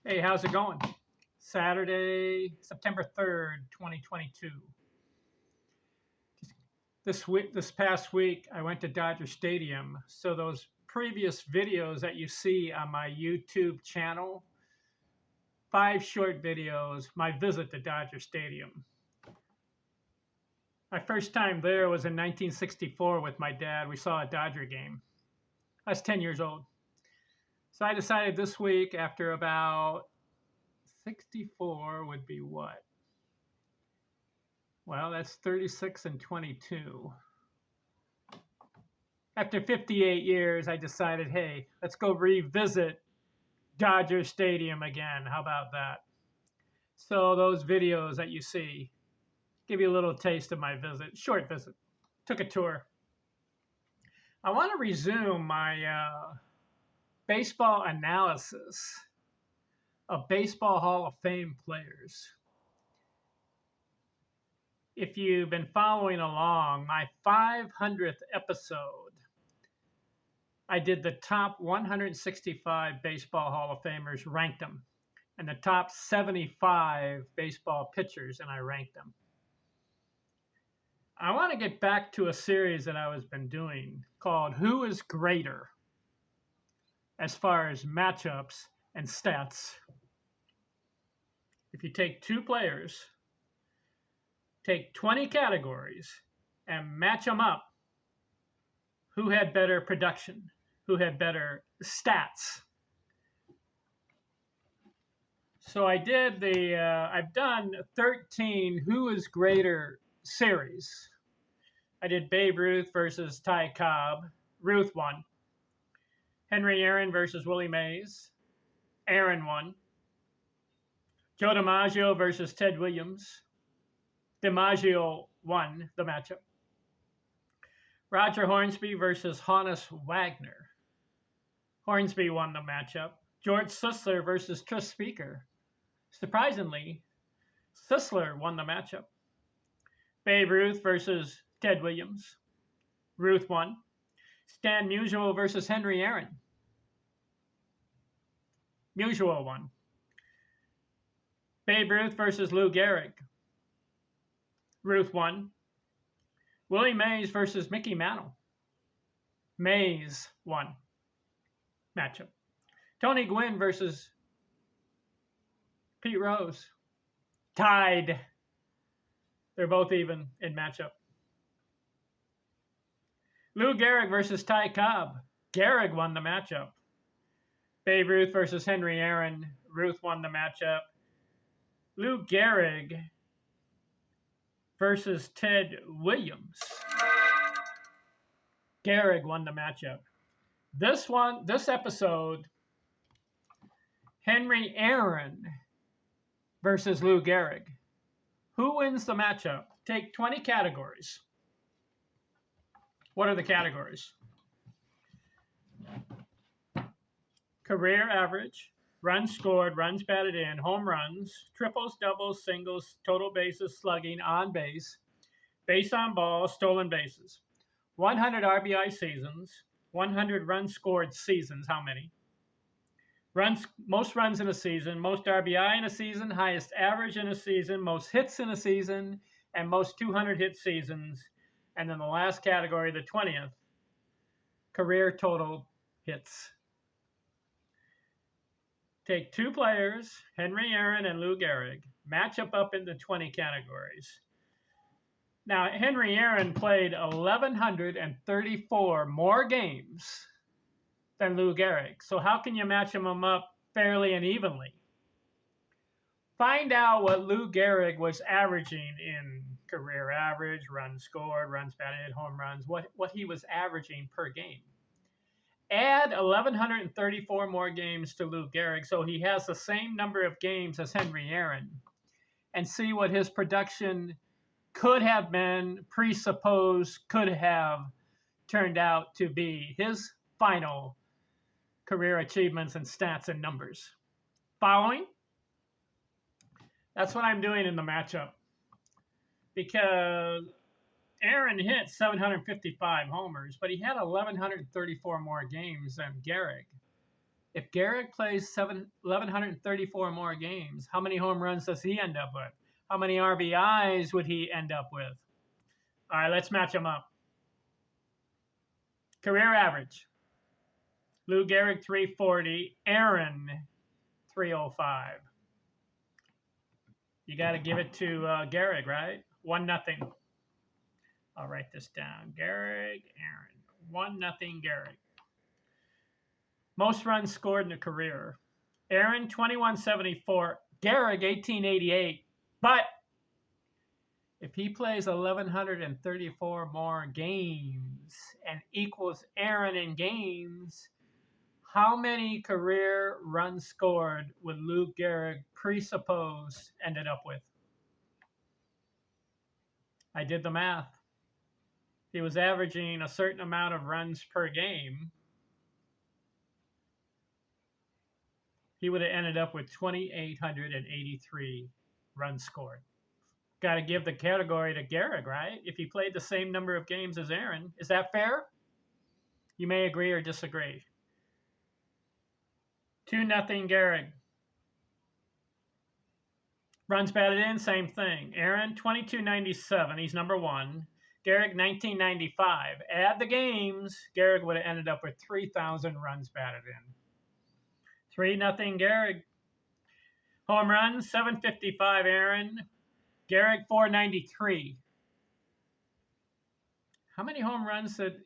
Hey, how's it going? Saturday, September 3rd, 2022. This past week, I went to Dodger Stadium. So those previous videos that you see on my YouTube channel, 5 short videos, my visit to Dodger Stadium. My first time there was in 1964 with my dad. We saw a Dodger game. I was 10 years old. So I decided this week, after about 64 would be what? Well, that's 36 and 22. After 58 years, I decided, hey, let's go revisit Dodger Stadium again. How about that? So those videos that you see give you a little taste of my visit, short visit. Took a tour. I want to resume my baseball analysis of Baseball Hall of Fame players. If you've been following along, my 500th episode, I did the top 165 Baseball Hall of Famers, ranked them, and the top 75 baseball pitchers, and I ranked them. I want to get back to a series that I was been doing called Who is Greater, as far as matchups and stats. If you take two players, take 20 categories, and match them up, who had better production? Who had better stats? So I've done 13 Who is Greater series. I did Babe Ruth versus Ty Cobb. Ruth won. Heñry Aaron versus Willie Mays. Aaron won. Joe DiMaggio versus Ted Williams. DiMaggio won the matchup. Roger Hornsby versus Honus Wagner. Hornsby won the matchup. George Sisler versus Tris Speaker. Surprisingly, Sisler won the matchup. Babe Ruth versus Ted Williams. Ruth won. Stan Musial versus Heñry Aaron. Musial won. Babe Ruth versus Lou Gehrig. Ruth won. Willie Mays versus Mickey Mantle. Mays won. Matchup. Tony Gwynn versus Pete Rose. Tied. They're both even in matchup. Lou Gehrig versus Ty Cobb. Gehrig won the matchup. Babe Ruth versus Heñry Aaron. Ruth won the matchup. Lou Gehrig versus Ted Williams. Gehrig won the matchup. This episode, Heñry Aaron versus Lou Gehrig. Who wins the matchup? Take 20 categories. What are the categories? Career average, runs scored, runs batted in, home runs, triples, doubles, singles, total bases, slugging, on base on ball, stolen bases. 100 RBI seasons, 100 runs scored seasons, how many? Most runs in a season, most RBI in a season, highest average in a season, most hits in a season, and most 200 hit seasons. And then the last category, the 20th, career total hits. Take two players, Heñry Aaron and Lou Gehrig, match up into 20 categories. Now, Heñry Aaron played 1,134 more games than Lou Gehrig. So how can you match them up fairly and evenly? Find out what Lou Gehrig was averaging in career average, runs scored, runs batted, home runs, what he was averaging per game. Add 1,134 more games to Lou Gehrig, so he has the same number of games as Heñry Aaron, and see what his production could have been, could have turned out to be his final career achievements and stats and numbers. Following? That's what I'm doing in the matchup. Because Aaron hit 755 homers, but he had 1,134 more games than Gehrig. If Gehrig plays 1,134 more games, how many home runs does he end up with? How many RBIs would he end up with? All right, let's match them up. Career average. Lou Gehrig, 340. Aaron, 305. You got to give it to Gehrig, right? 1-0. I'll write this down. Gehrig, Aaron. 1-0 Gehrig. Most runs scored in a career. Aaron, 2174. Gehrig, 1888. But if he plays 1,134 more games and equals Aaron in games, how many career runs scored would Lou Gehrig presuppose ended up with? I did the math. He was averaging a certain amount of runs per game. He would have ended up with 2,883 runs scored. Got to give the category to Gehrig, right? If he played the same number of games as Aaron. Is that fair? You may agree or disagree. 2-0 Gehrig. Runs batted in, same thing. Aaron, 2297. He's number one. Gehrig, 1995. Add the games. Gehrig would have ended up with 3,000 runs batted in. 3-0 Gehrig. Home runs, 755 Aaron. Gehrig, 493. How many home runs did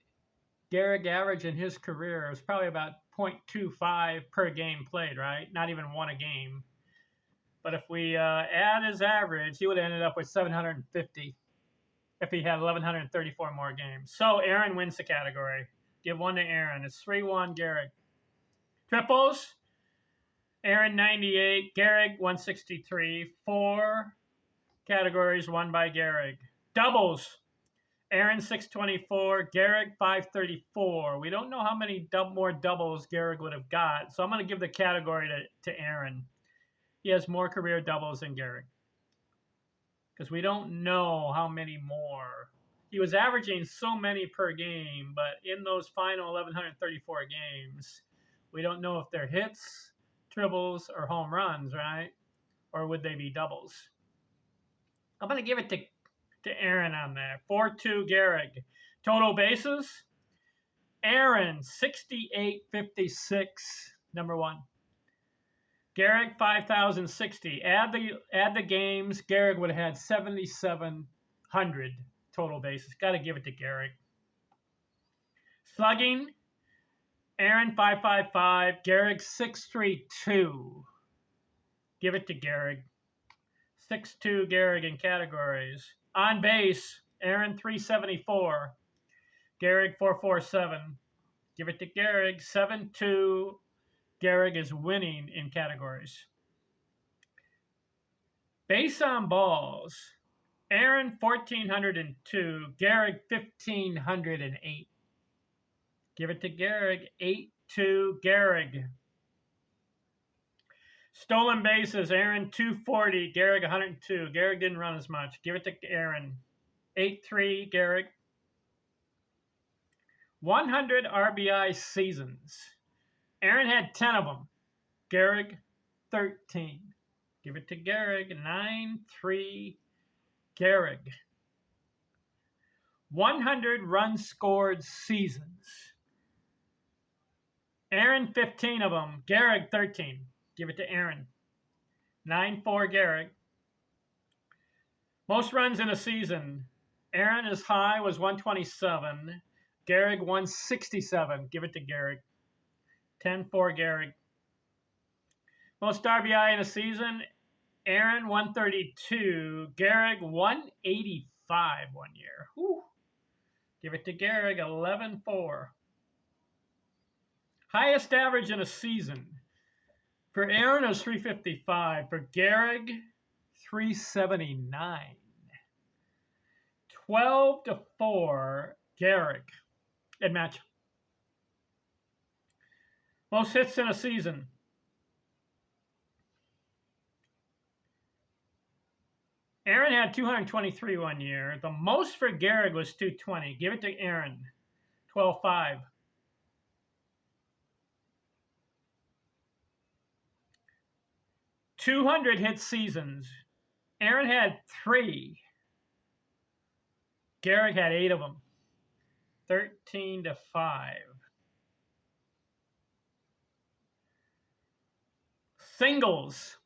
Gehrig average in his career? It was probably about 0.25 per game played, right? Not even one a game. But if we add his average, he would have ended up with 750 if he had 1,134 more games. So Aaron wins the category. Give one to Aaron. It's 3-1 Gehrig. Triples. Aaron, 98. Gehrig, 163. 4 categories won by Gehrig. Doubles. Aaron, 624. Gehrig, 534. We don't know how many more doubles Gehrig would have got, so I'm going to give the category to Aaron. He has more career doubles than Gehrig because we don't know how many more. He was averaging so many per game, but in those final 1,134 games, we don't know if they're hits, triples, or home runs, right? Or would they be doubles? I'm going to give it to Aaron on that. 4-2 Gehrig. Total bases, Aaron, 6856, number one. Gehrig, 5,060. Add the games. Gehrig would have had 7,700 total bases. Got to give it to Gehrig. Slugging. Aaron, 555. Gehrig, 632. Give it to Gehrig. 6-2 Gehrig in categories. On base. Aaron, 374. Gehrig, 447. Give it to Gehrig. 7-2. Gehrig is winning in categories. Base on balls. Aaron, 1,402. Gehrig, 1,508. Give it to Gehrig. 8-2 Gehrig. Stolen bases. Aaron, 240. Gehrig, 102. Gehrig didn't run as much. Give it to Aaron. 8-3 Gehrig. 100 RBI seasons. Aaron had 10 of them. Gehrig, 13. Give it to Gehrig. 9-3 Gehrig. 100 runs scored seasons. Aaron, 15 of them. Gehrig, 13. Give it to Aaron. 9-4 Gehrig. Most runs in a season. Aaron, his high was 127. Gehrig, 167. Give it to Gehrig. 10-4 Gehrig. Most RBI in a season. Aaron, 132. Gehrig, 185 one year. Whew. Give it to Gehrig. 11-4. Highest average in a season. For Aaron, it was 355. For Gehrig, 379. 12-4 Gehrig. Good match. Most hits in a season. Aaron had 223 one year. The most for Gehrig was 220. Give it to Aaron. 12-5. 200 hit seasons. Aaron had 3. Gehrig had 8 of them. 13-5. Singles.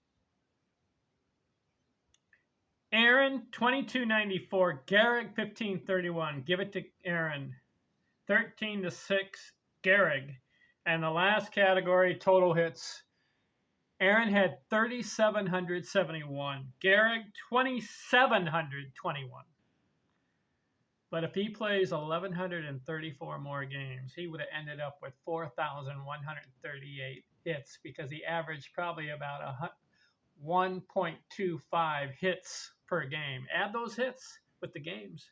Aaron 2294, Gehrig 1531. Give it to Aaron. 13-6, Gehrig. And the last category, total hits. Aaron had 3,771. Gehrig 2,721. But if he plays 1,134 more games, he would have ended up with 4,138 hits because he averaged probably about 1.25 hits per game. Add those hits with the games.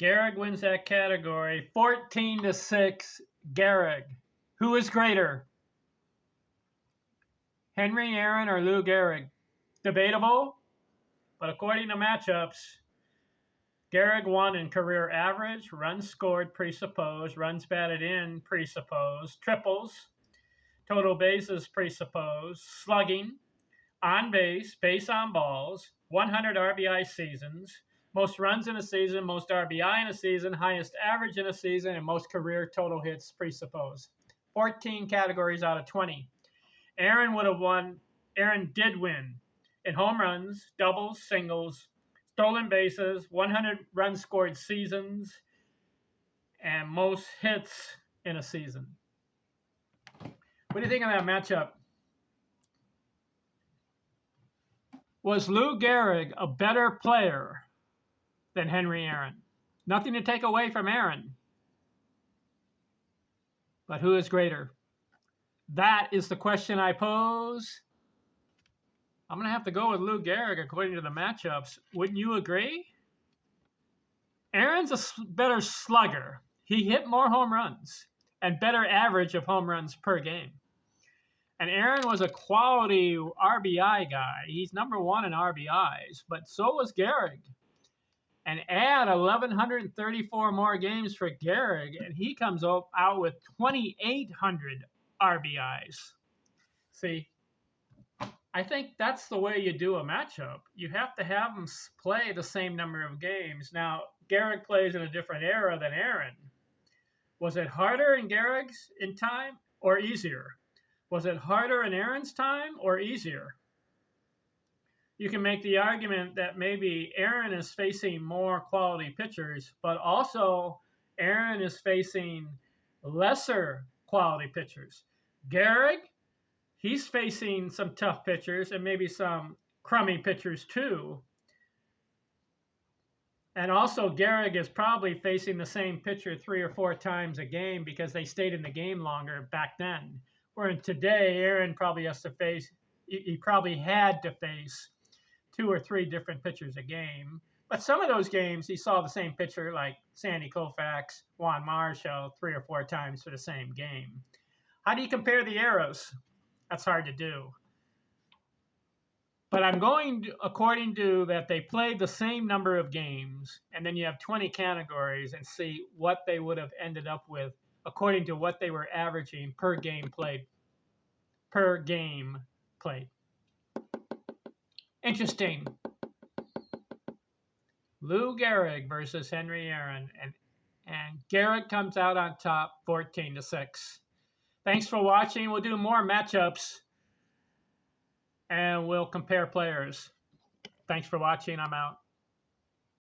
Gehrig wins that category. 14-6, Gehrig. Who is greater? Heñry, Aaron, or Lou Gehrig? Debatable, but according to matchups, Gehrig won in career average, runs scored presupposed, runs batted in presupposed, triples, total bases presupposed, slugging, on base, base on balls, 100 RBI seasons, most runs in a season, most RBI in a season, highest average in a season, and most career total hits presupposed. 14 categories out of 20. Aaron would have won. Aaron did win in home runs, doubles, singles, stolen bases, 100 runs scored seasons, and most hits in a season. What do you think of that matchup? Was Lou Gehrig a better player than Heñry Aaron? Nothing to take away from Aaron. But who is greater? That is the question I pose. I'm going to have to go with Lou Gehrig according to the matchups. Wouldn't you agree? Aaron's a better slugger. He hit more home runs and better average of home runs per game. And Aaron was a quality RBI guy. He's number 1 in RBIs, but so was Gehrig. And add 1,134 more games for Gehrig, and he comes out with 2,800 RBIs. See, I think that's the way you do a matchup. You have to have them play the same number of games. Now, Gehrig plays in a different era than Aaron. Was it harder in Gehrig's in time or easier? Was it harder in Aaron's time or easier? You can make the argument that maybe Aaron is facing more quality pitchers, but also Aaron is facing lesser quality pitchers. Gehrig, he's facing some tough pitchers and maybe some crummy pitchers too. And also Gehrig is probably facing the same pitcher 3 or 4 times a game because they stayed in the game longer back then. Where today, Aaron probably has to face, he probably had to face 2 or 3 different pitchers a game. But some of those games, he saw the same pitcher like Sandy Koufax, Juan Marshall 3 or 4 times for the same game. How do you compare the eras? That's hard to do. But I'm going according to that they played the same number of games, and then you have 20 categories and see what they would have ended up with according to what they were averaging per game played. Per game played. Interesting. Lou Gehrig versus Heñry Aaron, and Gehrig comes out on top 14-6. Thanks for watching. We'll do more matchups and we'll compare players. Thanks for watching. I'm out.